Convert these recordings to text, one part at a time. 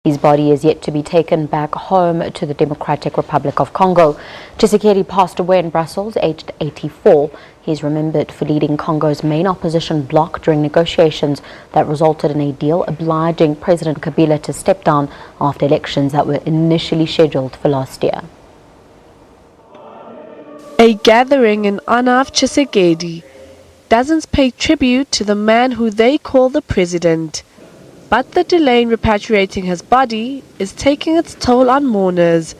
His body is yet to be taken back home to the Democratic Republic of Congo. Tshisekedi passed away in Brussels, aged 84. He is remembered for leading Congo's main opposition bloc during negotiations that resulted in a deal obliging President Kabila to step down after elections that were initially scheduled for last year. A gathering in honor of Tshisekedi. Dozens pay tribute to the man who they call the president. But the delay in repatriating his body is taking its toll on mourners.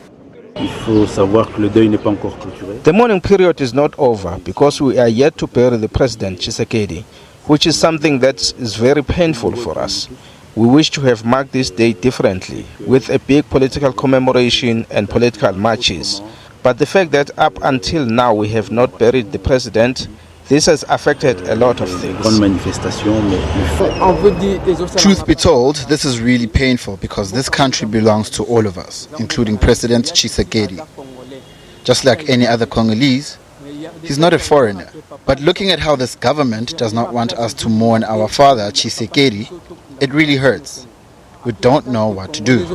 The mourning period is not over because we are yet to bury the President Tshisekedi, which is something that is very painful for us. We wish to have marked this day differently, with a big political commemoration and political marches. But the fact that up until now we have not buried the President, this has affected a lot of things. Truth be told, this is really painful because this country belongs to all of us, including President Tshisekedi. Just like any other Congolese, he's not a foreigner. But looking at how this government does not want us to mourn our father, Tshisekedi, it really hurts. We don't know what to do.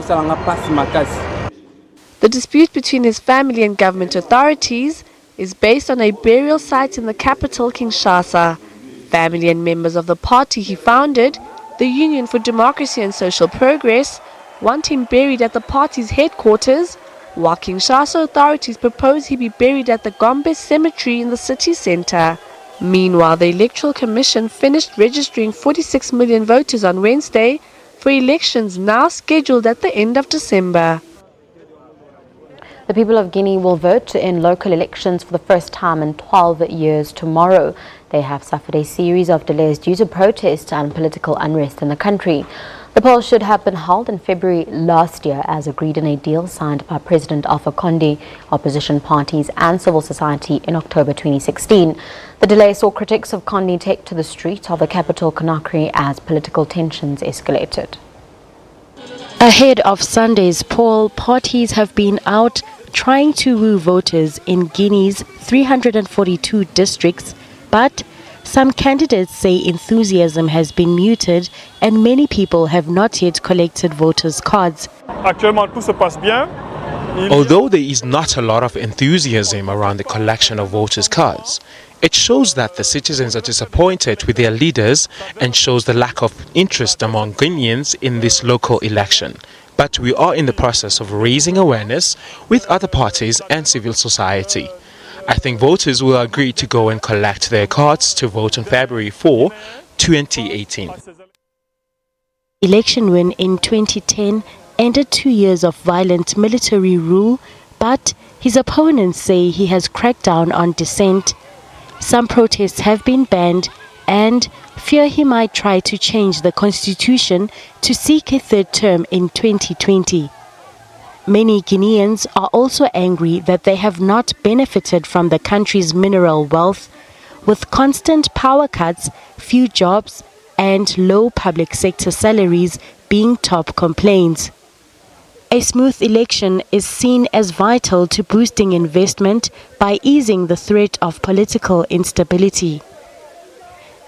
The dispute between his family and government authorities is based on a burial site in the capital, Kinshasa. Family and members of the party he founded, the Union for Democracy and Social Progress, want him buried at the party's headquarters, while Kinshasa authorities propose he be buried at the Gombe Cemetery in the city center. Meanwhile, the Electoral Commission finished registering 46 million voters on Wednesday for elections now scheduled at the end of December. The people of Guinea will vote in local elections for the first time in 12 years tomorrow. They have suffered a series of delays due to protests and political unrest in the country. The polls should have been held in February last year as agreed in a deal signed by President Alpha Conde, opposition parties and civil society in October 2016. The delay saw critics of Conde take to the streets of the capital Conakry as political tensions escalated. Ahead of Sunday's poll, parties have been out trying to woo voters in Guinea's 342 districts, but some candidates say enthusiasm has been muted and many people have not yet collected voters' cards. Although there is not a lot of enthusiasm around the collection of voters' cards, it shows that the citizens are disappointed with their leaders and shows the lack of interest among Guineans in this local election. But we are in the process of raising awareness with other parties and civil society. I think voters will agree to go and collect their cards to vote on February 4, 2018. Election win in 2010 ended 2 years of violent military rule, but his opponents say he has cracked down on dissent. Some protests have been banned and fear he might try to change the constitution to seek a third term in 2020. Many Guineans are also angry that they have not benefited from the country's mineral wealth, with constant power cuts, few jobs and low public sector salaries being top complaints. A smooth election is seen as vital to boosting investment by easing the threat of political instability.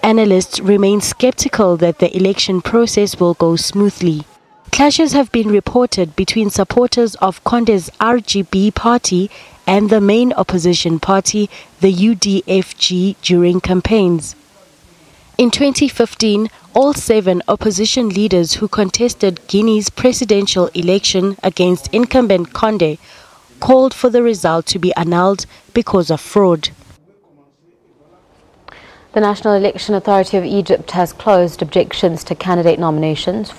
Analysts remain skeptical that the election process will go smoothly. Clashes have been reported between supporters of Conde's RGB party and the main opposition party, the UDFG, during campaigns. In 2015, all 7 opposition leaders who contested Guinea's presidential election against incumbent Conde called for the result to be annulled because of fraud. The National Election Authority of Egypt has closed objections to candidate nominations